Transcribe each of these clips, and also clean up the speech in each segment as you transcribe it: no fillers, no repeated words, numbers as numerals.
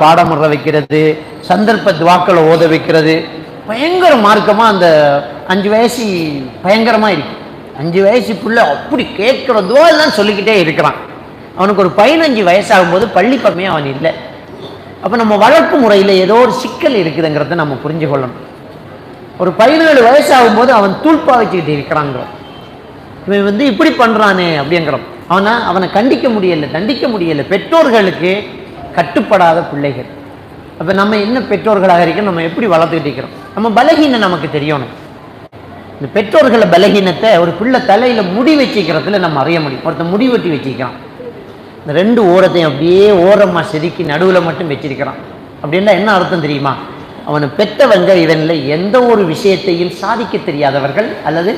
பாடம் வர வைக்கிறது, சந்தர்ப்ப துவாக்களை ஓத வைக்கிறது. பயங்கர மார்க்கமாக அந்த 5 வயசு பயங்கரமாக இருக்கு. 5 வயசு புள்ள அப்படி கேட்குறதோ எல்லாம் சொல்லிக்கிட்டே இருக்கிறான். அவனுக்கு ஒரு 15 வயசாகும்போது பள்ளி பக்கமே அவன் இல்லை. அப்போ நம்ம வளர்ப்பு முறையில் ஏதோ ஒரு சிக்கல் இருக்குதுங்கிறத நம்ம புரிஞ்சு கொள்ளணும். ஒரு 17 வயசாகும்போது அவன் தூள்பா வச்சுக்கிட்டு இருக்கிறாங்கிறோம். இவன் இப்படி பண்ணுறானே அப்படிங்கிறோம். அவனை கண்டிக்க முடியலை, தண்டிக்க முடியலை. பெற்றோர்களுக்கு கட்டுப்படாத பிள்ளைகள். அப்போ நம்ம என்ன பெற்றோர்களாக இருக்கோம், நம்ம எப்படி வளர்த்துக்கிட்டு இருக்கிறோம்? நம்ம பலகீனம் நமக்கு தெரியணும். இந்த பெற்றோர்களை பலகீனத்தை ஒரு பிள்ளை தலையில் முடி வச்சுக்கிறதுல நம்ம அறிய முடியும். ஒருத்தன் முடி வெட்டி வச்சுக்கிறான், இந்த 2 ஓரத்தையும் அப்படியே ஓரமாக செதுக்கி நடுவில் மட்டும் வச்சிருக்கிறான். அப்படின்னா என்ன அர்த்தம் தெரியுமா? அவனை பெற்றவங்க இவனில் எந்த ஒரு விஷயத்தையும் சாதிக்க தெரியாதவர்கள், அல்லது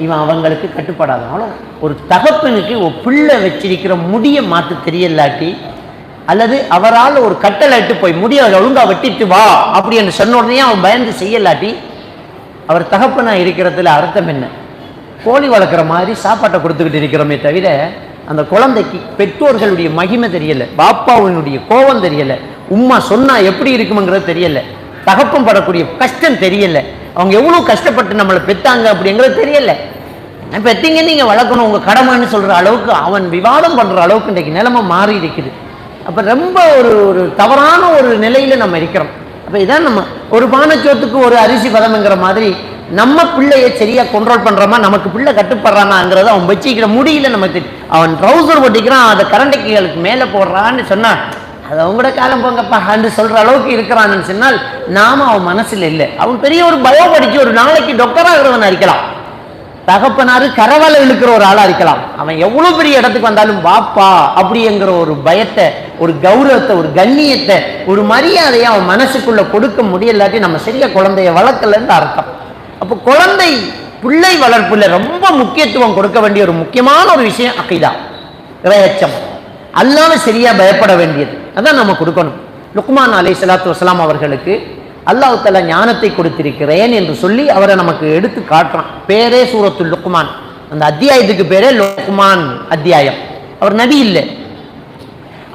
இவன் அவங்களுக்கு கட்டுப்படாதவங்களும். ஒரு தகப்பனுக்கு ஒரு பிள்ளை வச்சிருக்கிற முடியை மாற்ற தெரியலாட்டி, அல்லது அவரால் ஒரு கட்டளைட்டு போய் முடிய ஒழுங்கா வெட்டிட்டு வா அப்படின்னு சொன்ன உடனே அவன் பயந்து செய்யலாட்டி, அவர் தகப்பனா இருக்கிறதுல அர்த்தம் என்ன? கோழி வளர்க்குற மாதிரி சாப்பாட்டை கொடுத்துக்கிட்டு இருக்கிறோமே தவிர, அந்த குழந்தைக்கு பெற்றோர்களுடைய மகிமை தெரியலை, பாப்பாவினுடைய கோபம் தெரியலை, உம்மா சொன்னா எப்படி இருக்குமுங்கிறது தெரியலை, தகப்பம் படக்கூடிய கஷ்டம் தெரியலை, அவங்க எவ்வளோ கஷ்டப்பட்டு நம்மளை பெற்றாங்க அப்படிங்கிறது தெரியலை. பெற்றீங்க நீங்கள் வளர்க்கணும் உங்கள் கடமைன்னு சொல்கிற அளவுக்கு அவன் விவாதம் பண்ணுற அளவுக்கு இன்றைக்கு நிலைமை மாறி இருக்குது. அப்போ ரொம்ப ஒரு தவறான ஒரு நிலையில் நம்ம இருக்கிறோம். அப்போ இதான் நம்ம ஒரு பானைச்சோத்துக்கு ஒரு அரிசி பதம்ங்கிற மாதிரி நம்ம பிள்ளையை சரியாக கண்ட்ரோல் பண்ணுறோமா, நமக்கு பிள்ளை கட்டுப்படுறானாங்கிறத அவன் வச்சுக்கிற முடியல. நமக்கு அவன் ட்ரௌசர் ஒட்டிக்கிறான், அதை கரண்டைக்கு மேலே போடுறான்னு சொன்னால் அது அவங்களோட காலம் போங்கப்பா என்று சொல்கிற அளவுக்கு இருக்கிறான்னு சொன்னால் நாம அவன் மனசில் இல்லை. அவன் பெரிய ஒரு பயோ படித்து ஒரு நாளைக்கு டாக்டராகிறவன் இருக்கலாம், தகப்பனாரு கரவாலை இழுக்கிற ஒரு ஆளாக இருக்கலாம். அவன் எவ்வளோ பெரிய இடத்துக்கு வந்தாலும் வாப்பா அப்படிங்கிற ஒரு பயத்தை, ஒரு கௌரவத்தை, ஒரு கண்ணியத்தை, ஒரு மரியாதையை அவன் மனசுக்குள்ள கொடுக்க முடியலாட்டி நம்ம சரியா குழந்தைய வளர்க்கலன்னு அர்த்தம். அப்போ குழந்தை பிள்ளை வளர்ப்புல ரொம்ப முக்கியத்துவம் கொடுக்க வேண்டிய ஒரு முக்கியமான ஒரு விஷயம் அக்கீதா, இறையச்சம், அல்லாஹ்வை சரியா பயப்பட வேண்டியது. அதான் நம்ம கொடுக்கணும். லுக்மான் அலைஹிஸ்ஸலாத்து வஸலாம் அவர்களுக்கு அல்லாஹ் தஆலா ஞானத்தை கொடுத்திருக்கிறேன் என்று சொல்லி அவரை நமக்கு எடுத்து காட்டுறான். பேரே சூரத்துல் லுக்மான், அந்த அத்தியாயத்துக்கு பேரே லுக்மான் அத்தியாயம். அவர் நபி இல்லை,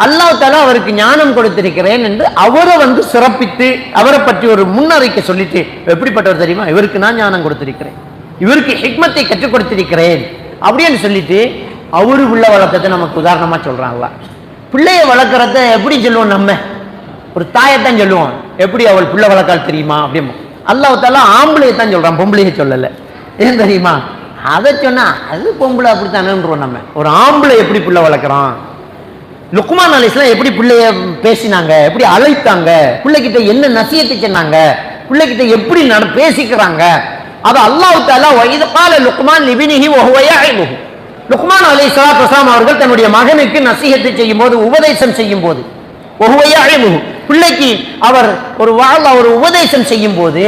அல்லாஹ் தஆலா அவருக்கு ஞானம் கொடுத்திருக்கிறேன் என்று அவரை சிறப்பித்து அவரை பற்றி ஒரு முன்னறிக்கை சொல்லிட்டு, எப்படிப்பட்டவர் தெரியுமா, இவருக்கு நான் ஞானம் கொடுத்திருக்கிறேன், இவருக்கு ஹிக்மத்தை கற்றுக் கொடுத்திருக்கிறேன் அப்படின்னு சொல்லிட்டு அவரு பிள்ளை வளர்க்கத்தை நமக்கு உதாரணமா சொல்றாங்களா. பிள்ளைய வளர்க்கறத எப்படி சொல்லுவோம்? நம்ம ஒரு தாயத்தான் சொல்லுவோம். எப்படி அவள் பிள்ளை வளர்க்கால் தெரியுமா அப்படிமா. அல்லாஹ் தஆலா ஆம்பளையத்தான் சொல்றான், பொம்பளைய சொல்லலை. ஏன் தெரியுமா? அதை சொன்னா அது பொம்பளை அப்படித்தானேன்றோம். நம்ம ஒரு ஆம்பளை எப்படி பிள்ளை வளர்க்குறான், லுக்மான் அலைஹிஸ்ஸலாம் எப்படி பிள்ளைய பேசினாங்க, எப்படி அழைத்தாங்க, பிள்ளைகிட்ட என்ன நசியத்தை சொன்னாங்க, பிள்ளைகிட்ட எப்படி பேசிக்கிறாங்க, அது அல்லாஹ் தஆலா வஇத் கால லுக்மான் லிப்னிஹி வஹுவ யஇதுஹு, லுக்மான் அலைஹிஸ்ஸலாத்து வஸலாம் அவர்கள் தன்னுடைய மகனுக்கு நசிஹத்தை செய்யும் போது, உபதேசம் செய்யும் போது, வஹுவ யஇதுஹு, பிள்ளைக்கு அவர் ஒரு உபதேசம் செய்யும் போது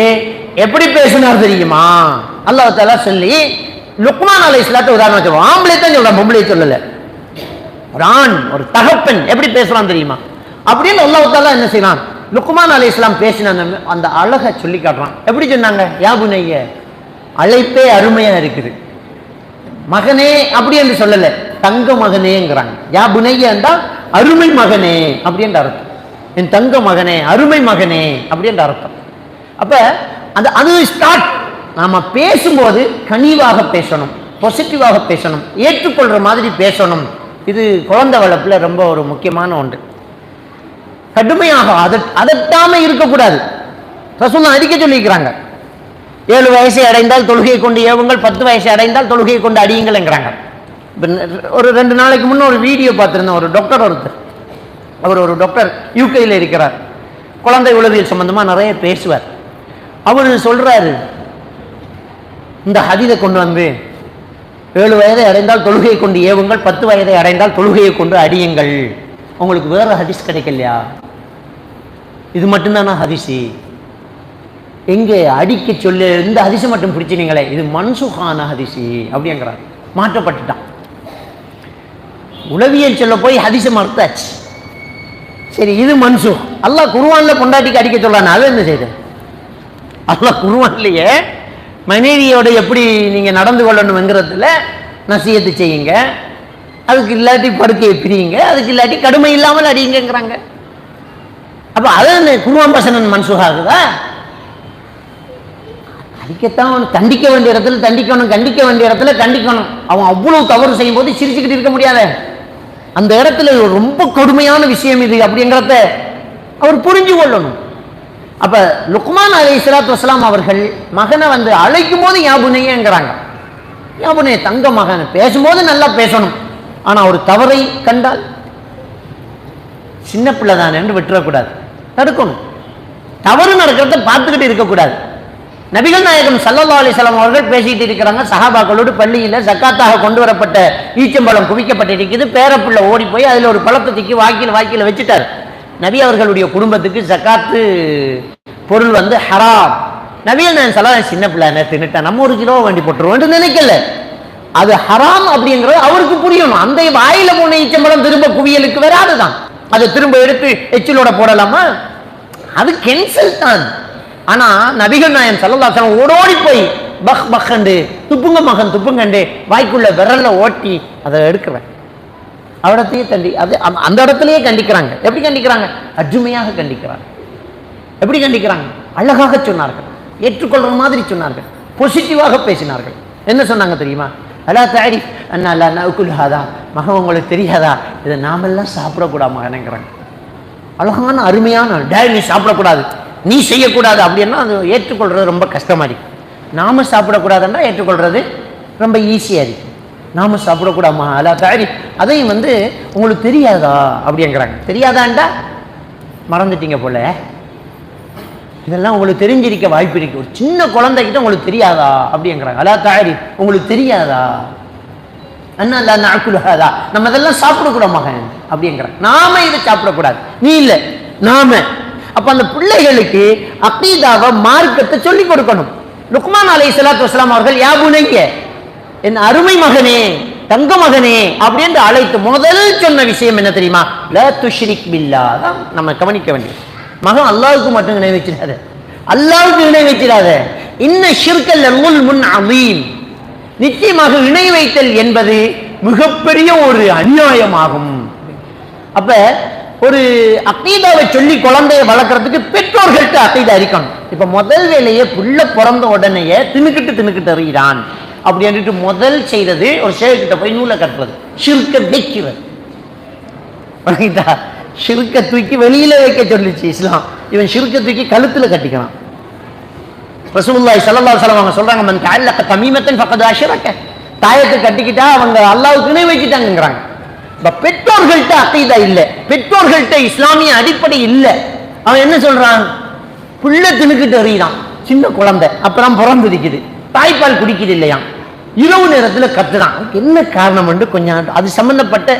எப்படி பேசினார் தெரியுமா? அல்லாஹ் தஆலா சொல்லி லுக்மான் அலைஹிஸ்ஸலாத்து உதாரணம் சொல்லுவான். ஆம்பளை தான் சொல்றான், பொம்பளை சொல்லல. ஒரு ஆண், ஒரு தகப்பன் எப்படி பேசுறான் தெரியுமா அப்படின்னு அல்லாஹ் தஆலா என்ன செய்யறான், லுக்மான் அலைஹிஸ்ஸலாம் பேசின அந்த அழகை சொல்லி காட்டுறான். எப்படி சொன்னாங்க? யா புனைய, அழைப்பே அருமையா இருக்குது. மகனே அப்படி என்று சொல்லல, தங்க மகனேங்கிறாங்க. யா புனைய என்றால் அருமை மகனே அப்படின்ற அர்த்தம். என் தங்க மகனே, அருமை மகனே அப்படின்ற அர்த்தம். அப்ப அது ஸ்டார்ட். நாம பேசும்போது கனிவாக பேசணும், பாசிட்டிவாக பேசணும், ஏற்றுக்கொள்ற மாதிரி பேசணும். இது குழந்தை வளர்ப்புல ரொம்ப ஒரு முக்கியமான ஒன்று. கடுமையாக அதட்டாம இருக்கக்கூடாது. ரசூலுல்லாஹ் அடிக்க சொல்லிக்கிறாங்க. 7 வயசை அடைந்தால் தொழுகையை கொண்டு ஏவுங்கள், 10 வயசை அடைந்தால் தொழுகையை கொண்டு அடியுங்கள்ங்கிறாங்க. ஒரு 2 நாளைக்கு முன்ன ஒரு வீடியோ பார்த்துருந்தேன். ஒரு டாக்டர் அவர் ஒரு டாக்டர் யூகேயில் இருக்கிறார். குழந்தை உளவியல் சம்பந்தமா நிறைய பேசுவார். அவர் சொல்றாரு, இந்த ஹதீஸை கொண்டு வந்து 7 வயதை அடைந்தால் தொழுகையை கொண்டு ஏவுங்கள், 10 வயதை அடைந்தால் தொழுகையை கொண்டு அடியுங்கள். உங்களுக்கு வேற ஹதீஸ் கிடைக்கலையா? இது மட்டும்தானா ஹதீஸு? எங்கே அடிக்க சொல்ல இந்த ஹதீஸை மட்டும் பிடிச்சினீங்களே, இது மன்சுகான ஹதீஸு அப்படிங்கிறார். மாற்றப்பட்டுட்டான். உளவியல் சொல்ல போய் ஹதீஸை மறுத்தாச்சு. சரி, இது மன்சூக். அல்லாஹ் குர்ஆன்ல பொண்டாட்டிக்கு அடிக்க சொல்றான், அது என்ன செய்யுது? அல்லாஹ் குர்ஆன்லயே மனைவியோட எப்படி நீங்க நடந்து கொள்ளணும்ங்கிறதுல நசியத்து செய்யுங்க, அதுக்கு இல்லாட்டி படுக்கையை பிரியுங்க, அதுக்கு இல்லாட்டி கடுமை இல்லாமல் அடியுங்கிறாங்க. அப்ப அது குர்ஆன் வசனம் மன்சூஹ் ஆகுதா? அடிக்கத்தான் தண்டிக்க வேண்டிய இடத்துல தண்டிக்கணும், கண்டிக்க வேண்டிய இடத்துல கண்டிக்கணும். அவன் அவ்வளவு தவறு செய்யும் போது சிரிச்சுக்கிட்டு இருக்க முடியாத. அந்த இடத்துல ரொம்ப கொடுமையான விஷயம் இது அப்படிங்கிறத அவர் புரிஞ்சு கொள்ளணும். அப்ப லுக்மான் அலைஹிஸ்ஸலாத்து வஸ்ஸலாம் அவர்கள் மகனை அழைக்கும் போது யாபுனையங்கிறாங்க. யாபுனைய தங்க மகன் பேசும்போது நல்லா பேசணும். ஆனா ஒரு தவறை கண்டால் சின்ன பிள்ளை தான் என்று விட்டுறக்கூடாது, தடுக்கணும். தவறு நடக்கிறத பார்த்துக்கிட்டு இருக்கக்கூடாது. நபிகள் நாயகம் ஸல்லல்லாஹு அலைஹி வஸல்லம் அவர்கள் பேசிட்டு இருக்கிறாங்க சஹாபாக்களோடு. பள்ளியில ஜக்காத்தாக கொண்டு வரப்பட்ட ஈச்சம்பழம் குவிக்கப்பட்டிருக்குது. பேரப்பிள்ளை ஓடி போய் அதுல ஒரு பழத்தை தூக்கி வாக்கில வச்சுட்டார். நபி அவர்களுடைய குடும்பத்துக்கு ஜக்காத்து பொருள் ஹராம். நபிகள் நாயகம் ஸல்லல்லாஹு அலைஹி சின்ன பிள்ளை தின்னுட்டா நம்ம 1 கிலோ வேண்டி போட்டுருவோம் நினைக்கல. அது ஹராம் அப்படிங்கிறது அவருக்கு புரியணும். அந்த வாயில போன ஈச்சம்பழம் திரும்ப குவியலுக்கு வராதுதான். அதை திரும்ப எடுத்து எச்சிலோட போடலாமா? அது கேன்சல் தான். ஆனா நபிகள் நாயகம் ஸல்லல்லாஹு அலைஹி வஸல்லம் ஓடோடி போய் பக் பக்கண்டு துப்புங்க மகன் துப்புங்கண்டு வாய்க்குள்ள விரல்ல ஓட்டி அதை எடுக்கிறேன். அவடத்தையே அந்த இடத்துலயே கண்டிக்கிறாங்க. எப்படி கண்டிக்கிறாங்க? அருமையாக கண்டிக்கிறாங்க. எப்படி கண்டிக்கிறாங்க? அழகாக சொன்னார்கள், ஏற்றுக்கொள்ற மாதிரி சொன்னார்கள், பாசிட்டிவாக பேசினார்கள். என்ன சொன்னாங்க தெரியுமா? அலா தாரிஃப் அன்னா லா நஅகுல் ஹதா, மகன் உங்களுக்கு தெரியாதா இதை நாமெல்லாம் சாப்பிடக்கூடாது மகனுங்கிறாங்க. அழகான அருமையான டேய் நீ சாப்பிடக்கூடாது, நீ செய்யக்கூடாது அப்படின்னா அது ஏற்றுக்கொள்றது ரொம்ப கஷ்டமா இருக்கு. நாம சாப்பிடக்கூடாதுன்னா ஏற்றுக்கொள்றது ரொம்ப ஈஸியா இருக்கு. நாம சாப்பிடக்கூடாமா அலா தாரிஃப், அதையும் உங்களுக்கு தெரியாதா அப்படிங்கிறாங்க. தெரியாதான்டா மறந்துட்டீங்க போல, இதெல்லாம் உங்களுக்கு தெரிஞ்சிருக்க வாய்ப்பு இருக்கு. ஒரு சின்ன குழந்தைகிட்ட உங்களுக்கு தெரியாதா அப்படிங்கிறாங்க. அலா தாரிஃப், உங்களுக்கு தெரியாதா அன்னா லா நஅகுல் ஹதா, நம்ம இதெல்லாம் சாப்பிடக்கூடாது மகன் அப்படிங்கிறாங்க. நாம இதை சாப்பிடக்கூடாது, நீ இல்லை நாம. அப்ப அந்த பிள்ளைகளுக்கு அகீதாவை மார்க்கத்தை சொல்லிக் கொடுக்கணும். லுக்மான் அலைஹிஸ்ஸலாத்து வஸ்ஸலாம் அவர்கள் யா புனைய, என் அருமை மகனே தங்க மகனே அப்படின்னு அழைத்து முதல் சொன்ன விஷயம் என்ன தெரியுமா? லா துஷ்ரிக் பில்லாஹ். தான் நம்ம கவனிக்க வேண்டியது. மகன் அல்லாஹ்வுக்கு மட்டும் இணை வச்சிடாத, அல்லாஹ்வுக்கு இணை வச்சிடாத. இன்ன ஷிர்க லஸுல்முன் அதீம், நிச்சயமாக இணை வைத்தல் என்பது மிகப்பெரிய ஒரு அநியாயமாகும். அப்ப ஒரு அகீதாவை சொல்லி குழந்தையை வளர்க்கறதுக்கு பெற்றோர்கள்ட்ட அகீதா இருக்கணும். இப்ப முதல் வேலையே புள்ள பிறந்த உடனேயே தின்னுக்கிட்டு அறிகிறான் அப்படின்ட்டு முதல் செய்யறது ஒரு ஷேக்கிட்ட போய் நூலை கட்டுறது, ஷிர்க வைக்கிறது. ஷிர்க தூக்கி வெளியில வைக்க சொல்லிச்சு இஸ்லாம். இவன் ஷிர்க தூக்கி கழுத்துல கட்டிக்கிறான். ரசூலுல்லாஹி ஸல்லல்லாஹு அலைஹி வஸல்லம் அவங்க சொல்றாங்க, மன் தஅல்லக தமீமத்தன் ஃபகத் அஷ்ரக, தாயத்தை கட்டிக்கிட்டா அவங்க அல்லாஹ்வுக்கு இணை வச்சிட்டாங்கங்கறாங்க. பெற்றோர்கள்ட்ட அகீதா இல்ல, பெற்றோர்கள்ட்ட இஸ்லாமிய அடிப்படை இல்ல. அவன் என்ன சொல்றான்? புள்ள தின்னுக்கிட்டு எறிகிறான், சின்ன குழந்தை அப்புறம் பிறந்திருக்குது, தாய்ப்பால் குடிக்குது இல்லையா, இரவு நேரத்தில் கத்துறான். என்ன காரணம் என்று கொஞ்சம் அது சம்பந்தப்பட்ட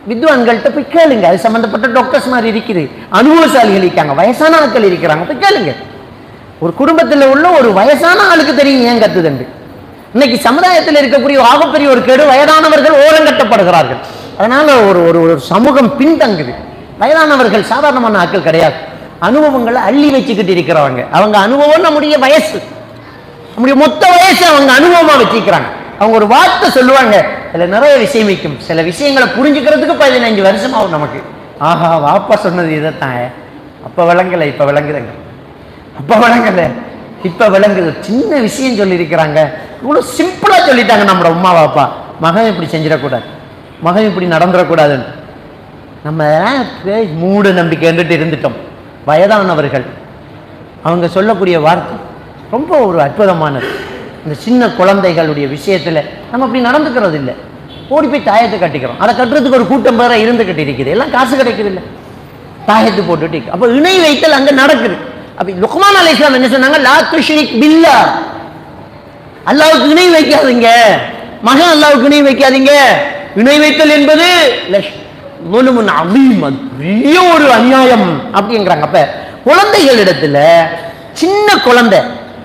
வித்வான்கள்ட்ட போய் கேளுங்க. அது சம்பந்தப்பட்ட டாக்டர்ஸ் மாதிரி இருக்குது, அனுபவசாலிகள் இருக்காங்க, வயசான ஆட்கள் இருக்கிறாங்க, போய் கேளுங்க. ஒரு குடும்பத்தில் உள்ள ஒரு வயசான ஆளுக்கு தெரியும் ஏன் கத்துதண்டு. இன்னைக்கு சமுதாயத்தில் இருக்கக்கூடிய ஆகப்பெரிய ஒரு கேடு, வயதானவர்கள் ஓரங்கட்டப்படுகிறார்கள். அதனால ஒரு ஒரு சமூகம் பின்தங்குது. வயதானவர்கள் சாதாரணமான ஆட்கள் கிடையாது, அனுபவங்களை அள்ளி வச்சுக்கிட்டு இருக்கிறவங்க. அவங்க அனுபவம் நம்முடைய வயசு, நம்முடைய மொத்த வயசு அவங்க அனுபவமா வச்சுக்கிறாங்க. அவங்க ஒரு வார்த்தை சொல்லுவாங்க, அதுல நிறைய விஷயம் வைக்கும். சில விஷயங்களை புரிஞ்சுக்கிறதுக்கு 15 வருஷம் ஆகும் நமக்கு. ஆஹா வாப்பா சொன்னது இதைத்தான், அப்ப விளங்கல இப்ப விளங்குதுங்க, அப்ப விளங்கல இப்ப விளங்குது. சின்ன விஷயம் சொல்லி இருக்கிறாங்க, இவ்வளவு சிம்பிளா சொல்லிட்டாங்க நம்மளோட உமா வாப்பா. மகன் இப்படி செஞ்சிடக்கூடாது, மகன் இப்படி நடந்துடக்கூடாதுன்னு நம்ம மூட நம்பிக்கை இருந்துட்டோம். வயதானவர்கள் அவங்க சொல்லக்கூடிய வார்த்தை ரொம்ப ஒரு அற்புதமானது. இந்த சின்ன குழந்தைகளுடைய விஷயத்துல நம்ம அப்படி நடந்துக்கிறது இல்லை. ஓடி போய் தாயத்தை கட்டிக்கிறோம். அதை கட்டுறதுக்கு ஒரு கூட்டம் பேர இருந்துகிட்டு இருக்குது, எல்லாம் காசு கிடைக்குது இல்லை, தாயத்து போட்டுட்டு. அப்ப இணை வைத்தல் அங்க நடக்குது. அப்ப லுக்மான் அலைஹிஸ்ஸலாம் என்ன சொன்னாங்க? லா துஷ்ரிக் பில்லாஹ், அல்லாஹ்வுக்கு இணை வைக்காதீங்க மகன், அல்லாஹ்வுக்கு இணை வைக்காதீங்க. இணை வைத்தல் என்பது ظلم عظيم, பெரிய ஒரு அநியாயம் அப்படிங்கிறாங்க. அப்ப குழந்தைகளிடத்துல சின்ன குழந்தை,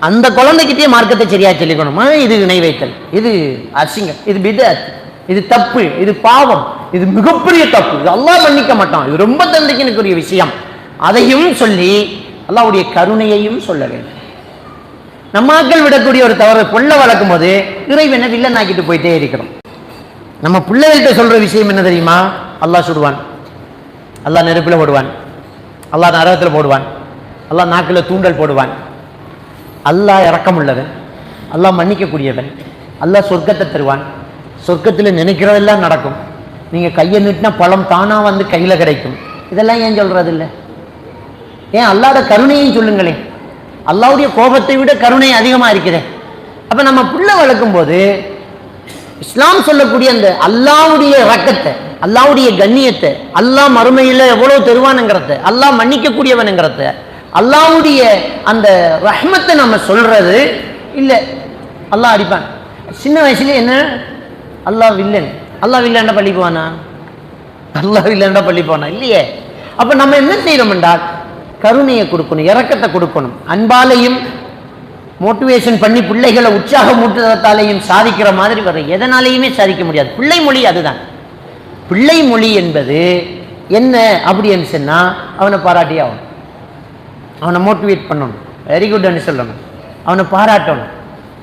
அந்த குழந்தைகிட்டே மார்க்கத்தை சரியா சொல்லிக்கணுமா? இது இணை வைத்தல், இது அசிங்கம், இது பிதஅத், இது தப்பு, இது பாவம், இது மிகப்பெரிய தப்பு, இது அல்லாஹ் மன்னிக்க மாட்டான், இது ரொம்ப தண்டனைக்குரிய விஷயம். அதையும் சொல்லி அல்லாஹ்வுடைய கருணையையும் சொல்ல வேண்டும். நம்மாக்கள் விடக்கூடிய ஒரு தவறு, புள்ள வளர்க்கும் போது இறைவனை வில்லன் ஆக்கிட்டு போயிட்டே இருக்கிறோம். நம்ம பிள்ளைகள்கிட்ட சொல்ற விஷயம் என்ன தெரியுமா? அல்லாஹ் சுடுவான், அல்லாஹ் நெருப்பில் போடுவான், அல்லாஹ் நரகத்தில் போடுவான், அல்லாஹ் நாக்கில் தூண்டல் போடுவான். அல்லாஹ் இரக்கமுள்ளவன், அல்லாஹ் மன்னிக்கக்கூடியவன், அல்லாஹ் சொர்க்கத்தை தருவான். சொர்க்கத்தில் நினைக்கிறதெல்லாம் நடக்கும். நீங்கள் கையை நீட்டினா பழம் தானாக வந்து கையில் கிடைக்கும். இதெல்லாம் ஏன் சொல்கிறது இல்லை? ஏன் அல்லாஹ்வுடைய கருணையும் சொல்லுங்களேன். அல்லாஹ்வுடைய கோபத்தை விட கருணை அதிகமாக இருக்குது. அப்போ நம்ம பிள்ளை வளர்க்கும் போது இஸ்லாம் சொல்லக்கூடிய அந்த அல்லாஹ்வுடைய இரக்கத்தை, அல்லாஹ்வுடைய கண்ணியத்தை, அல்லாஹ் மறுமையில் எவ்வளோ தருவானுங்கிறத, அல்லாஹ் மன்னிக்கக்கூடியவனுங்கிறத, அல்லாஹ்வுடைய அந்த ரஹ்மத்தை நம்ம சொல்றது இல்லை. அல்லாஹ் அடிப்பான். சின்ன வயசுல என்ன அல்லாஹ் வில்லன், அல்லாஹ் வில்லன்டா பள்ளி போவானா? அல்லாஹ் வில்லன்டா பள்ளி போனா இல்லையே. அப்ப நம்ம என்ன செய்யறோம் என்றால் கருணையை கொடுக்கணும், இரக்கத்தை கொடுக்கணும். அன்பாலையும் மோட்டிவேஷன் பண்ணி பிள்ளைகளை உற்சாகமூட்டுவதாலையும் சாதிக்கிற மாதிரி வர எதனாலையுமே சாதிக்க முடியாது. பிள்ளை மொழி அதுதான். பிள்ளை மொழி என்பது என்ன அப்படின்னு சொன்னா அவனை பாராட்டியே ஆகணும், அவனை மோட்டிவேட் பண்ணணும், வெரி குட்னு சொல்லணும், அவனை பாராட்டணும்,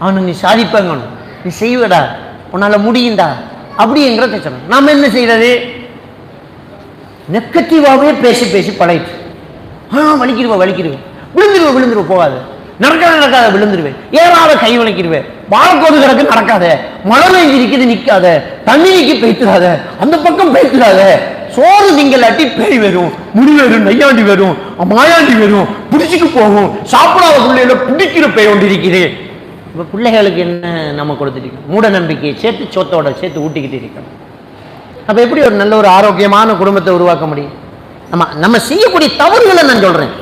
அவனுக்கு நீ சாதிப்பங்கணும், நீ செய்வடா, உன்னால முடியுண்டா அப்படிங்கிறத சொல்லணும். நாம என்ன செய்யறது? நெகட்டிவாகவே பேசி பேசி பழகிட்டு, வலிக்கிடுவா வலிக்கிடுவேன், விழுந்துருவேன் போகாது, நடக்காத விழுந்துருவேன், ஏறாத கை வலிக்கிடுவேன், வாழக்கோது கிடக்கு நடக்காத, மழை பெஞ்சிருக்குது நிற்காத, தண்ணி நீக்கி பெய்த்துடாத, அந்த பக்கம் பெய்த்துடாத, சோறு திங்கலாட்டி பேய் வரும், முடி வரும், நையாண்டி வரும், மாயாண்டி வரும், பிடிச்சிக்கு போகும், சாப்பிடாத பிள்ளைகளை பிடிக்கிற பேய் ஒன்று இருக்கிறேன். இப்போ பிள்ளைகளுக்கு என்ன நம்ம கொடுத்துட்டு மூட நம்பிக்கையை சேர்த்து சொத்தோட சேர்த்து ஊட்டிக்கிட்டு இருக்கணும். அப்போ எப்படி ஒரு நல்ல ஒரு ஆரோக்கியமான குடும்பத்தை உருவாக்க முடியும்? நம்ம செய்யக்கூடிய தவறுகளை நான் சொல்றேன்,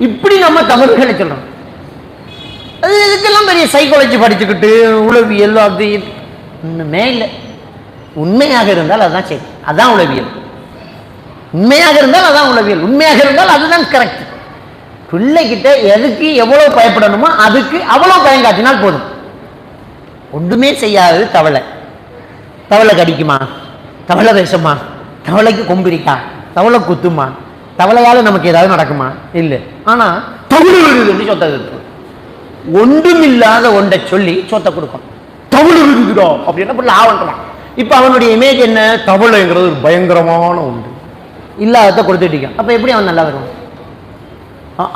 இப்படி நம்ம தவறுகளை சொல்றோம். அது இதுக்கெல்லாம் பெரிய சைக்காலஜி படிச்சுக்கிட்டு உளவியல் அது ஒண்ணுமே இல்லை. உண்மையாக இருந்தால் அதுதான் சரி, அதுதான் உளவியல். உண்மையாக இருந்தால் அதான் உளவியல், உண்மையாக இருந்தால் அதுதான் கரெக்ட். பிள்ளைகிட்ட எதுக்கு எவ்வளவு பயப்படணுமோ அதுக்கு அவ்வளவு பயம் காட்டினால் போதும். ஒன்றுமே செய்யாது தவளை. தவளை கடிக்குமா? தவளை விஷமா? தவளைக்கு கொம்பிரிக்கா? தவளை குத்துமா? தவளையால நமக்கு ஏதாவது நடக்குமா? இல்லை. ஆனா தவளை விழுதுன்னு சொத்தை இருக்கு. ஒன்றுமில்லாத ஒன்றை சொல்லி சொத்தை கொடுக்கும். தவளை விழுதுடா அப்படின்னா பிள்ளை ஆவன்றான். இப்ப அவனுடைய இமேஜ் என்ன? தவளைங்கிறது ஒரு பயங்கரமான ஒன்று, இல்லாததை கொடுத்துட்டீங்க. அப்ப எப்படி அவன் நல்லா வருவான்?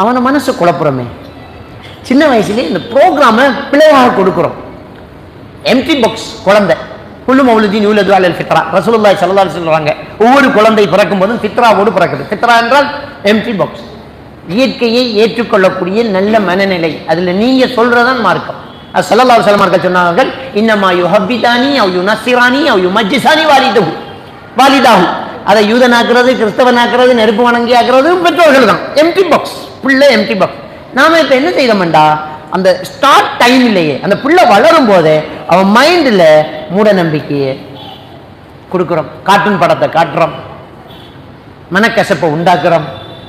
அவனை மனசு குழப்புறமே. சின்ன வயசுலேயே இந்த ப்ரோக்ராமை பிள்ளையாக கொடுக்குறோம். எம்டி பாக்ஸ் குழந்தை குல்லு மௌலுதீன் யூலது அலல் ஃபித்ரா, ரசூலுல்லாஹி ஸல்லல்லாஹு அலைஹி வஸல்லம் சொல்றாங்க, ஒவ்வொரு குழந்தை பிறக்கும் போதும் ஃபித்ராவோடு பிறக்குது. ஃபித்ரா என்றால் எம்டி பாக்ஸ், இயற்கையை ஏற்றுக்கொள்ளக்கூடிய நல்ல மனநிலை. அதுல நீங்க சொல்றதான் மார்க்கம். ஸல்லல்லாஹு அலைஹி வஸல்லம் சொன்னார்கள், இன்னமா யுஹப்பிதானி அவ் யுனஸ்ஸிரானி அவ் யுமஜ்ஜிசானி வாலிதாஹு. அதை யூதனாக்குறது, கிறிஸ்தவனாக்குறது, நெருப்பு வணங்கி ஆக்குறது பெற்றோர்கள் தான். எம்டி பாக்ஸ், பிள்ளை எம்டி பாக்ஸ். நாம இப்ப என்ன செய்யறோம்டா, அந்த ஸ்டார்ட் டைம்லயே அந்த பிள்ளை வளரும் போதே அவன் மைண்ட்ல மூட நம்பிக்கையை கொடுக்குறோம், கார்ட்டூன் படத்தை காட்டுறோம், மனக்கசப்பை உண்டாக்குறோம்,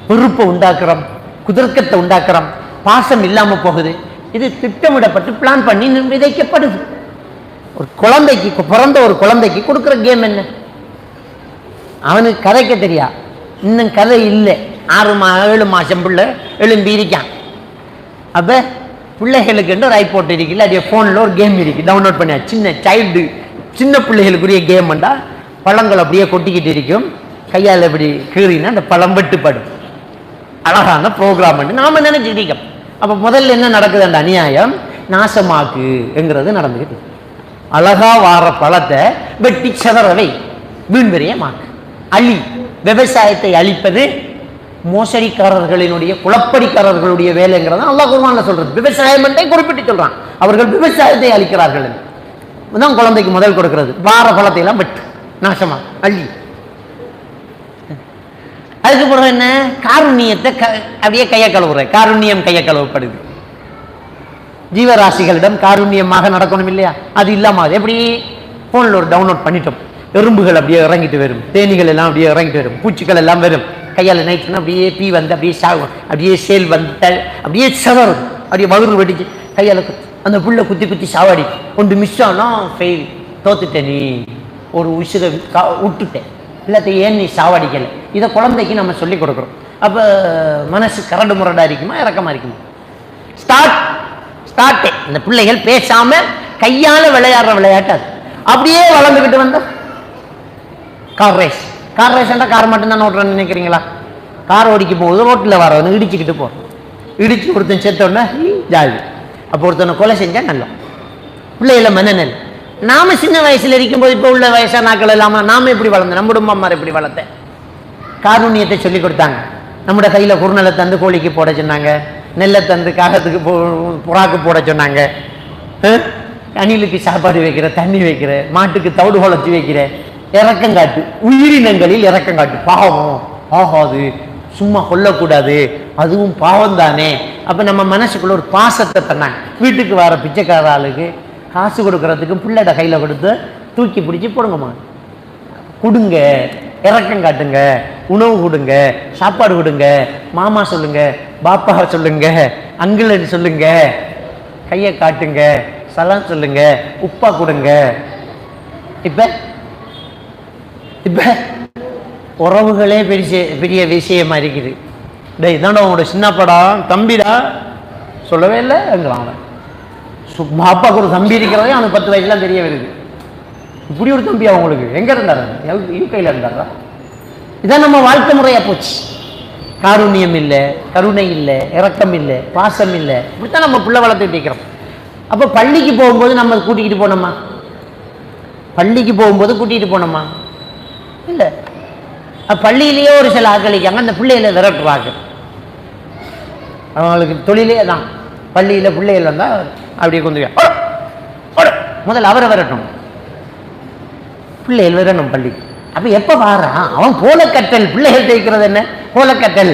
வெறுப்பை உண்டாக்குறோம், குதர்க்கத்தை உண்டாக்குறோம், பாசம் இல்லாம போகுது. இது திட்டமிடப்பட்டு பிளான் பண்ணி விதைக்கப்படுது. ஒரு குழந்தைக்கு, பிறந்த ஒரு குழந்தைக்கு கொடுக்குற கேம் என்ன? அவனுக்கு கதைக்க தெரியா, இன்னும் கதை இல்லை, 7 மாசம் பிள்ளை எழும்பி இருக்கான். அப்ப பிள்ளைகளுக்கு ஒரு ஐபோட் இருக்குல்ல, அதே போன்ல ஒரு கேம் இருக்கு, டவுன்லோட் பண்ண. சின்ன சைல்டு, சின்ன பிள்ளைகளுக்குரிய கேம்ண்டா, பழங்கள் அப்படியே கொட்டிக்கிட்டு இருக்கும், கையால் இப்படி கீறினா அந்த பழம் வெட்டுப்படும். அழகான ப்ரோக்ராம் நாம நினைச்சிட்டு இருக்கோம். அப்ப முதல்ல என்ன நடக்குது? அந்த அநியாயம் நாசமாக்குங்கிறது நடந்துக்கிட்டு, அழகா வார பழத்தை வெட்டி சதறவை வீண்வெறிய மாக்கு, அழி. விவசாயத்தை அழிப்பது மோசடிக்காரர்களினுடைய, குளப்படிக்காரர்களுடைய வேலைங்கிறத அல்லாஹ் குர்ஆன்ல சொல்றது. விவசாயம் என்றே குறிப்பிட்டு சொல்றான், அவர்கள் விவசாயத்தை அழிக்கிறார்கள். தான் குழந்தைக்கு முதல் கொடுக்கிறது, வார பழத்தை எல்லாம் வெட்டு, நாசமா, அள்ளி. அதுக்கு பிறகு என்ன? காருண்யத்தை அப்படியே கையை கழுவுற, காருண்யம் கையை கழுவப்படுது. ஜீவராசிகளிடம் காருண்யமாக நடக்கணும் இல்லையா? அது இல்லாம எப்படி? போன்ல ஒரு டவுன்லோட் பண்ணிட்டோம், எறும்புகள் அப்படியே இறங்கிட்டு வரும், தேனிகள் எல்லாம் அப்படியே இறங்கிட்டு வரும், பூச்சிகள் எல்லாம் வரும். கையால் நைட்டுன்னா அப்படியே பீ வந்து அப்படியே சாகும், அப்படியே சேல் வந்து அப்படியே சதறும், அப்படியே மகுரு வெடிச்சு கையால் அந்த புள்ள குத்தி குத்தி சாவாடி ஒன்று மிஸ் ஆனா ஃபெயில், தோத்துட்டேன், நீ ஒரு உசுரை விட்டுட்டேன், எல்லாத்தையும் ஏன் நீ சாவடிக்கலை? இதை குழந்தைக்கு நம்ம சொல்லி கொடுக்குறோம். அப்போ மனசு கரடு முரடா இருக்குமா, இறக்கமா இருக்குமா? ஸ்டார்ட் இந்த பிள்ளைகள் பேசாம கையால விளையாடுற விளையாட்டு அது. அப்படியே வளர்ந்துக்கிட்டு வந்தா car race. Car race car மட்டும்தான் ஓட்டுறேன்னு நினைக்கிறீங்களா? கார் ஓடிக்க போகுது, ரோட்டில் வரவனு இடிச்சுக்கிட்டு போகிறோம். இடிச்சு ஒருத்தன் செத்தோன்னா ஜாதி. அப்போ ஒருத்தனை கொலை செஞ்சால் நல்லா பிள்ளைகளை மனநல். நாம சின்ன வயசுல இருக்கும்போது இப்போ உள்ள வயசான நாட்கள் இல்லாமல் நாம எப்படி வளர்ந்தோம், நம்முடைய அம்மாமார் எப்படி வளர்த்தேன். காரூண்யத்தை சொல்லி கொடுத்தாங்க. நம்முடைய கையில் குறுநலை தந்து கோழிக்கு போட சொன்னாங்க, நெல்லை தந்து காகத்துக்கு புறாக்கு போட சொன்னாங்க, அணிலுக்கு சாப்பாடு வைக்கிற, தண்ணி வைக்கிற, மாட்டுக்கு தவிடு குழச்சி வைக்கிற, இறக்கம் காட்டு, உயிரினங்களில் இறக்கம் காட்டு. பாவம் ஆகாது, சும்மா கொல்லக்கூடாது, அதுவும் பாவம் தானே. அப்போ நம்ம மனசுக்குள்ள ஒரு பாசத்தை தந்தாங்க. வீட்டுக்கு வர பிச்சைக்கார ஆளுக்கு காசு கொடுக்கறதுக்கு பிள்ளைட கையில் கொடுத்து தூக்கி பிடிச்சி போடுங்கம்மா, கொடுங்க, இறக்கம் காட்டுங்க, உணவு கொடுங்க, சாப்பாடு கொடுங்க, மாமா சொல்லுங்க, பாப்பா சொல்லுங்க, அங்கிள் சொல்லுங்க, கையை காட்டுங்க, சலாம் சொல்லுங்க, உப்பா கொடுங்க. இப்ப இப்ப உறவுகளே பெரிய பெரிய விஷயமா இருக்குது. டேய் இதாண்டா உங்களோட சின்ன படம் தம்பிடா, சொல்லவே இல்லை எங்கிறான். அப்பாவுக்கு ஒரு தம்பி இருக்கிறதே அவனுக்கு 10 வயசுலாம் தெரிய வருது. இப்படி ஒரு தம்பி அவங்களுக்கு எங்க இருந்தாரு? யூகையில் இருந்தாரா? இதான் நம்ம வாழ்க்கை முறையா போச்சு. காருண்யம் இல்லை, கருணை இல்லை, இரக்கம் இல்லை, பாசம் இல்லை. இப்படித்தான் நம்ம பிள்ளை வளர்த்துட்டு இருக்கிறோம். அப்போ பள்ளிக்கு போகும்போது நம்ம கூட்டிகிட்டு போனோமா? பள்ளிக்கு போகும்போது கூட்டிகிட்டு போனோமா? இல்லை. பள்ளியிலேயே ஒரு சில ஆக்களிக்காங்க, அந்த பிள்ளைகளை விரட்டுவாங்க. அவங்களுக்கு தொழிலே தான். பள்ளியில் பிள்ளைகள் வந்தால் அப்படியே கொண்டு முதல்ல அவரை விரட்டணும், பிள்ளைகள் விரட்டணும் பள்ளிக்கு. அப்போ எப்போ வாரான் அவன் போலக்கட்டல். பிள்ளைகள் தேய்க்கிறது என்ன போலக்கட்டல்.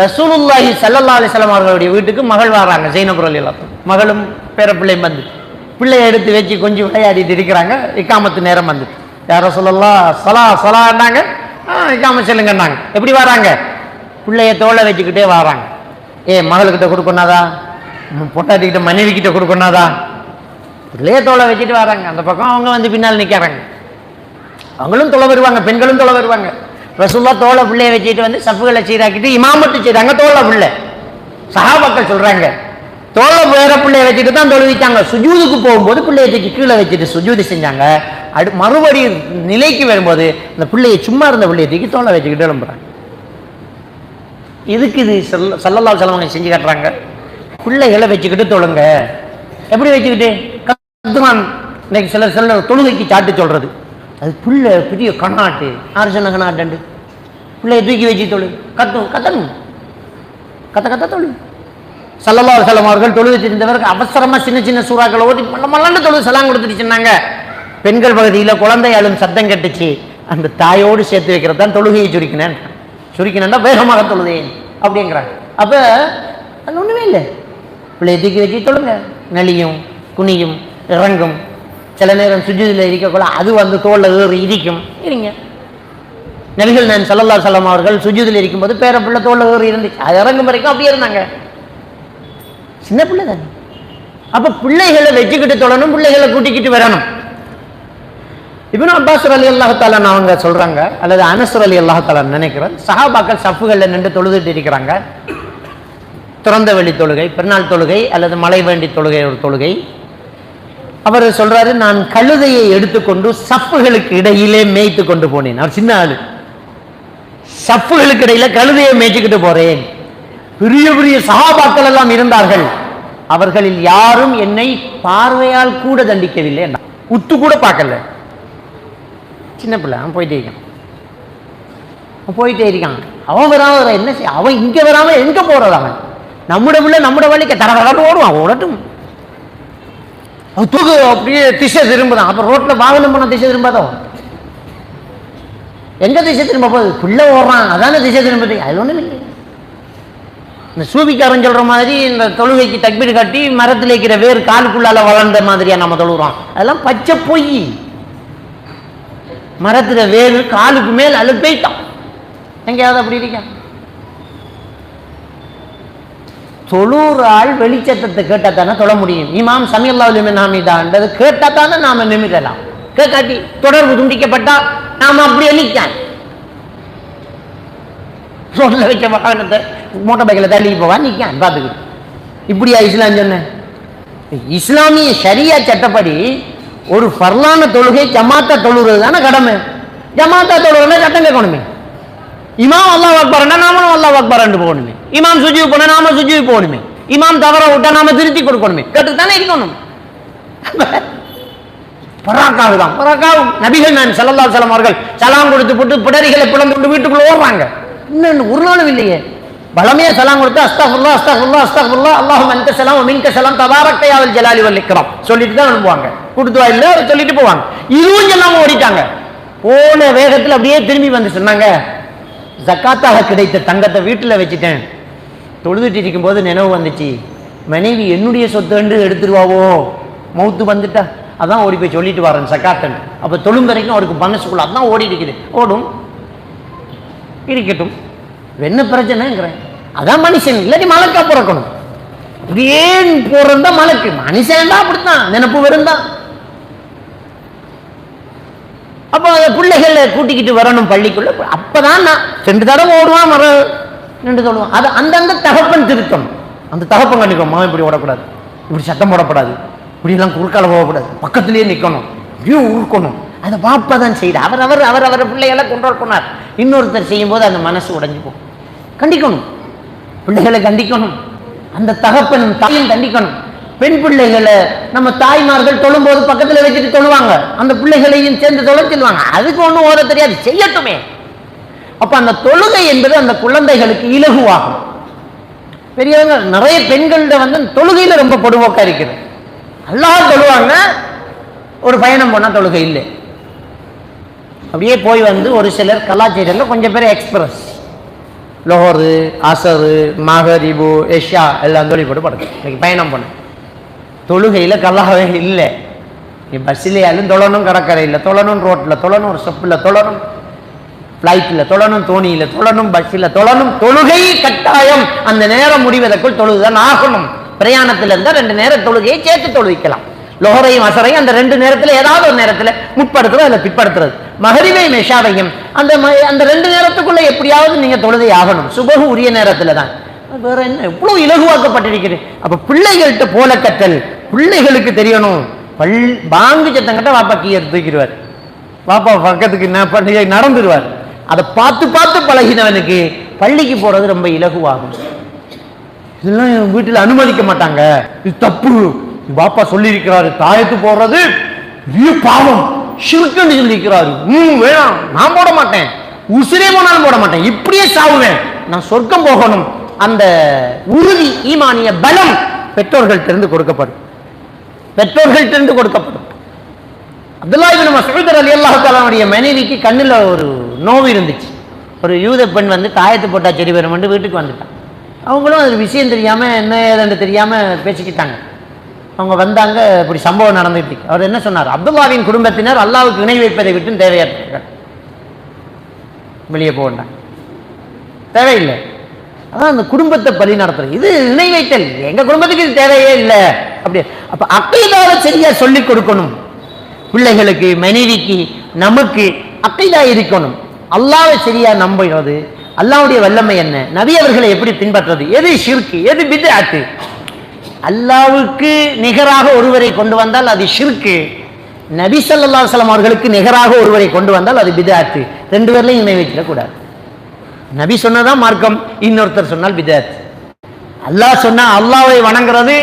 ரசூலுல்லாஹி ஸல்லல்லாஹு அலைஹி வஸல்லம் அவர்களுடைய வீட்டுக்கு மகள் வராங்க, ஜைனப் ரலியல்லாஹு அன்ஹா. மகளும் பேர பிள்ளையும் வந்து பிள்ளையை எடுத்து வச்சு கொஞ்சம் விளையாடிட்டு இருக்கிறாங்க. இக்காமத்து நேரம் வந்து யார் ரசூலுல்லாஹ் ஸலா ஸலான்னாங்க, இக்காம சொல்லுங்கன்னாங்க. எப்படி வராங்க? பிள்ளைய தோலை வச்சுக்கிட்டே வராங்க. மகளுக்கிட்ட கொடுக்கணாதா, பொட்டாட்டிக்கிட்ட மனைவி கிட்ட கொடுக்கணாதா, பிள்ளைய தோலை வச்சுட்டு வராங்க. அந்த பக்கம் அவங்க வந்து பின்னால் நிற்கிறாங்க. அவங்களும் தொலை வருவாங்க, பெண்களும் தொலை வருவாங்க. ரசூலுல்லாஹ் தோலை பிள்ளைய வச்சுட்டு வந்து சஃப்புகளை சீராக்கிட்டு இமாமத்து செய்றாங்க. தோலை பிள்ளை சஹாபாக்கள் சொல்றாங்க, தோலை வேற பிள்ளைய வச்சுட்டு தான் தொழுவிச்சாங்க. சுஜூதுக்கு போகும்போது பிள்ளைய தூக்கி கீழே வச்சுட்டு சுஜூது செஞ்சாங்க. மறுபடி நிலைக்கு வரும்போது அந்த பிள்ளையை சும்மா இருந்த பிள்ளைய தூக்கி தோலை வச்சுக்கிட்டு எழும்புறாங்க. இதுக்கு இது ஸல்லல்லாஹு அலைஹி வஸல்லம் செஞ்சு காட்டுறாங்க. பிள்ளைகளை வச்சுக்கிட்டு தொழுங்க. எப்படி வச்சுக்கிட்டு கத்துவான். இன்னைக்கு சிலர் தொழுகைக்கு சாட்டு சொல்றது, அது பிள்ளை பெரிய கண்ணாட்டு. யார் சொன்ன கண்ணாட்டு? பிள்ளைய தூக்கி வச்சு தொழு, கத்தணும், கத்த தொழு. ஸல்லல்லாஹு அலைஹி வஸல்லம் அவர்கள் தொழு வச்சிருந்தவருக்கு அவசரமா சின்ன சின்ன சூறாக்களை ஓதி மல்லாண்டு தொழு சலாம் கொடுத்துட்டு சொன்னாங்க. பெண்கள் பகுதியில் குழந்தை அழும் சத்தம் கட்டுச்சு, அந்த தாயோடு சேர்த்து வைக்கிறது தான் தொழுகையை சுருக்கினா வேகமாக தொழுதேன் அப்படிங்கிறாங்க. அப்போ அது ஒன்றுமே இல்லை. பிள்ளையை தூக்கி வச்சு தொழுங்க. நெளியும் குனியும் இறங்கும். சில நேரம் சுஜூதில் இருக்கக்குள்ள அது வந்து தோளில் ஏறி இருக்கும். இருங்க. நபிகள் நான் ஸல்லல்லாஹு அலைஹி வஸல்லம் அவர்கள் சுஜூதில் இருக்கும்போது பேர பிள்ளை தோளில் ஏறி இருந்துச்சு. அது இறங்கும் வரைக்கும் அப்படியே இருந்தாங்க. சின்ன பிள்ளை தானே. அப்போ பிள்ளைகளை வச்சுக்கிட்டு தொழணும், பிள்ளைகளை கூட்டிக்கிட்டு வரணும். இப்னு அப்பாஸ் ரலியல்லாஹு தஆலா அவங்க சொல்றாங்க, அல்லது அனஸ் ரலியல்லாஹு தஆலா நினைக்கிறேன், சஹாபாக்கள் சஃப்புகளில் நின்று தொழுதுட்டு இருக்கிறாங்க. திறந்த வெளி தொழுகை, பெருநாள் தொழுகை அல்லது மழை வேண்டி தொழுகை, ஒரு தொழுகை. அவர் சொல்றாரு, நான் கழுதையை எடுத்துக்கொண்டு சஃப்புகளுக்கு இடையிலே மேய்த்து கொண்டு போனேன். அவர் சின்ன ஆளு. சஃப்புகளுக்கு இடையில கழுதையை மேய்ச்சிக்கிட்டு போறேன். பெரிய பெரிய சஹாபாக்கள் எல்லாம் இருந்தார்கள். அவர்களில் யாரும் என்னை பார்வையால் கூட தண்டிக்கவில்லை, உத்து கூட பார்க்கல. சின்ன பிள்ளை அவன் போயிட்டே இருக்கான். அவன் வராம என்ன செய்ய? அவன் இங்க வராம எங்க போறது? அவன் நம்முடைய பிள்ளை நம்முடைய வழிக்கு தடவை ஓடுவான், ஓடட்டும். தூக்கு அப்படியே திசை திரும்புதான். அப்ப ரோட்ல வாகனம் போன திசை திரும்பாதோ? எங்க திசை திரும்ப போகுது? பிள்ளை ஓடுறான், அதான திசை திரும்புது. அது ஒண்ணு இல்லை. இந்த சூபிக்காரன் சொல்ற மாதிரி இந்த தொழுகைக்கு தக்பீர் காட்டி மரத்தில் இருக்கிற வேறு காலுக்குள்ளால வளர்ந்த மாதிரியா நம்ம தொழுகிறோம். அதெல்லாம் பச்சை பொய். மரத்துல வேறு காலுக்கு மேல் அழுப்பைத்தான். எங்கேயாவது அப்படி இருக்க? தொழுற ஆள் வெளிச்சத்தத்தை கேட்டா தானே தொழ முடியும். இமாம் சமியல்லாஹு லிமன் ஹமீதான்றது கேட்டா தானே நாம நிமிரலாம். கேட்காட்டி தொடர்பு துண்டிக்கப்பட்டா நாம அப்படியே நிற்கான். ரோட்ல வச்ச வாகனத்தை மோட்டார் பைக்கில் தள்ளி போவான், நிற்கான் பார்த்துக்கிட்டு. இப்படியா இஸ்லாம் சொன்ன? இஸ்லாமிய ஷரியா சட்டப்படி ஒரு ஃபர்லான தொழுகை ஜமாத்தா தொழுகிறது தானே கடமை. ஜமாத்தா தொழுகிறதா சட்டம் கேட்கணுமே. இமாம் அல்லாஹ் அக்பர்னா நாமளும் அல்லாஹ் அக்பர் போகணுமே. இமாம் சுஜூ போனா நாம சுஜூ போகணுமே. இமாம் தவற விட்டா நாம திருத்தி கொடுக்கணுமே. கேட்டுத்தானே இருக்கணும். பராக்காவுதான் பராக்காவும். நபிகள் நான் ஸல்லல்லாஹு அலைஹி வஸல்லம் அவர்கள் சலாம் கொடுத்து போட்டு பிடரிகளை பிளந்து வீட்டுக்குள்ள ஓடுறாங்க. இன்னும் ஒரு நாளும் இல்லையே. பலமையா சலாம் கொடுத்து அஸ்தக்ஃபிருல்லாஹ் அஸ்தக்ஃபிருல்லாஹ் அஸ்தக்ஃபிருல்லாஹ் அல்லாஹும்ம அன்த ஸலாம் வ மின்க ஸலாம் தபாரக்த யா வல் ஜலாலி வல் இக்ராம் சொல்லிட்டு தான் அனுப்புவாங்க. கொடுத்துவா இல்ல சொல்லிட்டு போவாங்க. இதுவும் சொல்லாம ஓடிட்டாங்க. போன வேகத்தில் அப்படியே திரும்பி வந்து சொன்னாங்க, ஜக்காத்தாக கிடைத்த தங்கத்தை வீட்டில் வச்சுட்டேன். தொழுதுட்டு இருக்கும் போது நினைவு வந்துச்சு, மனைவி என்னுடைய சொத்து எடுத்துருவாவோ, மௌத்து வந்துட்டா, அதான் ஓடி போய் சொல்லிட்டு வரேன் சக்காத்தன். அப்போ தொழும் வரைக்கும் அவருக்கு மனசுக்குள்ள அதான் ஓடி இருக்குது. ஓடும் இருக்கட்டும், என்ன பிரச்சனைங்கிறேன். அதான் மனுஷன், இல்லாட்டி மலக்கா பிறக்கணும். ஏன் போறதா மலக்கு, மனுஷன் தான் அப்படித்தான் நினைப்பு வருந்தான். அப்போ பிள்ளைகளை கூட்டிக்கிட்டு வரணும் பள்ளிக்குள்ள. அப்பதான் நான் 2 தடவை ஓடுவான், 2 தொழுவான். அது அந்தந்த தகப்பன் திருத்தம். அந்த தகப்பன் கண்டிக்கும், இப்படி ஓடக்கூடாது, இப்படி சத்தம் போடக்கூடாது, இப்படியெல்லாம் குறுக்கால போகக்கூடாது, பக்கத்திலேயே நிற்கணும், இப்படியும் ஊருக்கணும். அதை பாப்பா தான் செய்யுது. அவர் பிள்ளைகளை கண்ட்ரோல் பண்ணார். இன்னொருத்தர் செய்யும் போது அந்த மனசு உடைஞ்சு போகும். கண்டிக்கணும், பிள்ளைகளை கண்டிக்கணும். அந்த தகப்பனும் தாயும் கண்டிக்கணும். பெண் பிள்ளைகளை நம்ம தாய்மார்கள் தொழும்போது பக்கத்தில் வச்சுட்டு தொழுவாங்க, அந்த பிள்ளைகளையும் சேர்ந்து தொழ சொல்லுவாங்க. அதுக்கு ஒன்றும் ஓத தெரியாது, செய்யட்டுமே. அப்ப அந்த தொழுகை என்பது அந்த குழந்தைகளுக்கு இலகுவாகும். பெரியவங்க நிறைய பெண்கள்கிட்ட தொழுகையில ரொம்ப பொடுவோக்கா இருக்குது. அல்லாஹ் தொழுவாங்க, ஒரு பயணம் போனா தொழுகை இல்லை. அப்படியே போய் ஒரு சிலர் கலாச்சாரத்தில் கொஞ்சம் பேர் எக்ஸ்பிரஸ் லோஹரு அசரு மகரிபு எஷா எல்லாம் தொழில் போட்டு படுது. இன்னைக்கு பயணம் பண்ண தொழுகையில் கல்லாவே இல்லை. நீ பஸ்ஸிலேயாலும் தொழணும், கடற்கரையில் தொழணும், ரோட்டில் தொழணும், ஒரு ஸ்டெப்பில் தொழணும், ஃப்ளைட்டில் தொழணும், தோணியில் தொழணும், பஸ்ஸில் தொழணும். தொழுகை கட்டாயம். அந்த நேரம் முடிவதற்குள் தொழுதுதான் ஆகணும். பிரயாணத்தில் இருந்தால் 2 நேர தொழுகையை சேர்த்து தொழுவிக்கலாம். லோஹரையும் அசரையும் அந்த 2 நேரத்தில் ஏதாவது ஒரு நேரத்தில் முற்படுத்துறது, அதில் பிற்படுத்துறது. மகரிபையும் மெஷாவையும் அந்த 2 நேரத்துக்குள்ள எப்படியாவது நீங்க தொழுகை ஆகணும். சுபஹு உரிய நேரத்தில் தான். வேற என்ன, எவ்வளவு இலகுவாக்கப்பட்டிருக்கிறது. அப்ப பிள்ளைகள்கிட்ட போல கற்றல். பிள்ளைகளுக்கு தெரியணும். பாங்கு சத்தம் கட்ட வாப்பா கீழே தூக்கிடுவார், வாப்பா பக்கத்துக்கு நடந்துடுவார். அதை பார்த்து பார்த்து பழகினவனுக்கு பள்ளிக்கு போறது ரொம்ப இலகுவாகும். இதெல்லாம் வீட்டில் அனுமதிக்க மாட்டாங்க, இது தப்பு. பாப்பா சொல்லி இருக்கிறாரு, தாயத்து போடுறது பெரிய பாவம், ஷிர்க்குன்னு சொல்லியிருக்கிறாரு. வேணாம், நான் போட மாட்டேன், உசிரே போனாலும் போட மாட்டேன், இப்படியே சாவுவேன், நான் சொர்க்கம் போகணும். அந்த உறுதி, ஈமானிய பலம் பெற்றோர்கள்ட்டிருந்து கொடுக்கப்படும். பெற்றோர்கள்ட்டிருந்து கொடுக்கப்படும். அப்துல்லாஹ் இப்னு மஸ்ஊத் ரலியல்லாஹு தஆலாவுடைய மனைவிக்கு கண்ணில் ஒரு நோவு இருந்துச்சு. ஒரு யூத பெண் தாயத்து போட்டா சரி வரும் வீட்டுக்கு வந்துட்டான். அவங்களும் அது விஷயம் தெரியாமல் என்ன ஏதென்று தெரியாமல் பேசிக்கிட்டாங்க. அவங்க வந்தாங்க, இப்படி சம்பவம் நடந்துட்டு. அவர் என்ன சொன்னார், அப்துல்லாவின் குடும்பத்தினர் அல்லாஹ்வுக்கு இணை வைப்பதை விட்டு தேவையாற்றார்கள், வெளியே போகண்டாங்க, தேவையில்லை. அதான் அந்த குடும்பத்தை பலி நடத்துறது. இது இணை வைத்தல், எங்க குடும்பத்துக்கு இது தேவையே இல்லை. அப்படி அப்ப அக்கீதாவை சரியா சொல்லிக் கொடுக்கணும் பிள்ளைகளுக்கு, மனைவிக்கு, நமக்கு அக்கீதா இருக்கணும். அல்லாஹ்வை சரியா நம்புறது, அல்லாஹ்வுடைய வல்லமை என்ன, நபி அவர்களை எப்படி பின்பற்றது, எது ஷிர்க், எது பித்அத். அல்லாஹ்வுக்கு நிகராக ஒருவரை கொண்டு வந்தால் அது ஷிர்க். நபி ஸல்லல்லாஹு அலைஹி வஸல்லம் அவர்களுக்கு நிகராக ஒருவரை கொண்டு வந்தால் அது பித்அத். 2 பேர்லையும் இணை வைக்க கூடாது. நபி சொன்னதான் மார்க்கம், இன்னொருத்தர் சொன்னால் பித்அத். அல்லாஹ் சொன்னா அல்லாஹ்வை வணங்குறது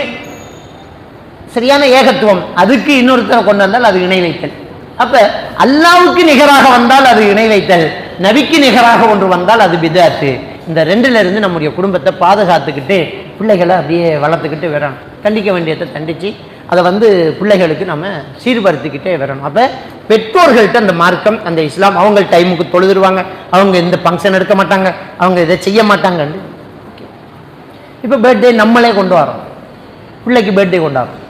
சரியான ஏகத்துவம், அதுக்கு இன்னொருத்தரை கொண்டு வந்தால் அது இணை வைத்தல். அப்ப அல்லாஹ்வுக்கு நிகராக வந்தால் அது இணை வைத்தல், நபிக்கு நிகராக ஒன்று வந்தால் அது பித்அத். இந்த 2ல இருந்து நம்முடைய குடும்பத்தை பாதுகாத்துக்கிட்டு பிள்ளைகளை அப்படியே வளர்த்துக்கிட்டு வரணும். கண்டிக்க வேண்டியதை கண்டிச்சு அதை பிள்ளைகளுக்கு நம்ம சீர்படுத்திக்கிட்டே வரணும். அப்போ பெற்றோர்கள்ட்ட அந்த மார்க்கம், அந்த இஸ்லாம், அவங்க டைமுக்கு தொழுதுருவாங்க, அவங்க எந்த ஃபங்க்ஷன் எடுக்க மாட்டாங்க, அவங்க இதை செய்ய மாட்டாங்கன்னு. இப்போ பர்த்டே நம்மளே கொண்டு வரோம், பிள்ளைக்கு பர்த்டே கொண்டாடுறோம்.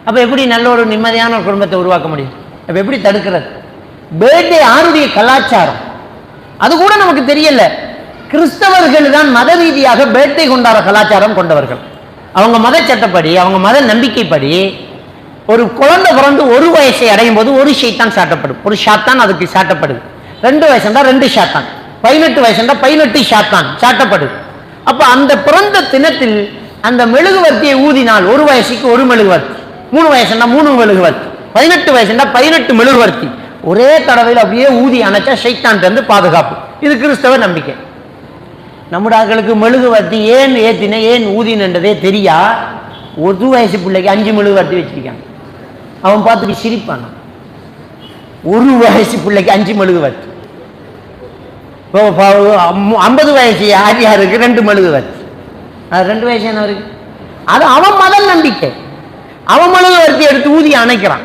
அப்போ எப்படி நல்ல ஒரு நிம்மதியான ஒரு குடும்பத்தை உருவாக்க முடியும்? அப்போ எப்படி தடுக்கிறது? பர்த்டே யாருடைய கலாச்சாரம் அது கூட நமக்கு தெரியல. கிறிஸ்தவர்கள் தான் மத ரீதியாக பர்த்டே கொண்டாட கலாச்சாரம் கொண்டவர்கள். அவங்க மத சட்டப்படி, அவங்க மத நம்பிக்கைப்படி ஒரு குழந்தை பிறந்து 1 வயசை அடையும் போது ஒரு ஷைத்தான் சாட்டப்படும், ஒரு ஷாத்தான் அதுக்கு சாட்டப்படுது. 2 வயசுண்டா 2 ஷாத்தான், 18 வயசுண்டா 18 ஷாத்தான் சாட்டப்படுது. அப்ப அந்த பிறந்த தினத்தில் அந்த மெழுகுவர்த்தியை ஊதினால் 1 வயசுக்கு 1 மெழுகுவர்த்தி, 3 வயசுண்டா 3 மெழுகுவர்த்தி, 18 வயசுண்டா 18 மெழுகுவர்த்தி ஒரே தடவையில் அப்படியே ஊதி அணைச்சா ஷைத்தான் பாதுகாப்பு. இது கிறிஸ்தவ நம்பிக்கை. நம்முடைய ஆட்களுக்கு மெழுகுவர்த்தி ஏன் ஏத்தின ஏன் ஊதினன்றதே தெரியா. ஒரு வயசு பிள்ளைக்கு 5 மெழுகுவர்த்தி வச்சிருக்காங்க. அவன் பார்த்துட்டு சிரிப்பான். ஒரு வயசு பிள்ளைக்கு 5 மெழுகுவர்த்தி. 50 வயசு யாருக்கு 2 மெழுகுவர்த்தி. 2 வயசு என்ன இருக்கு? அது அவன் மத நம்பிக்கை. அவன் மெழுகுவர்த்தி எடுத்து ஊதி அணைக்கிறான்.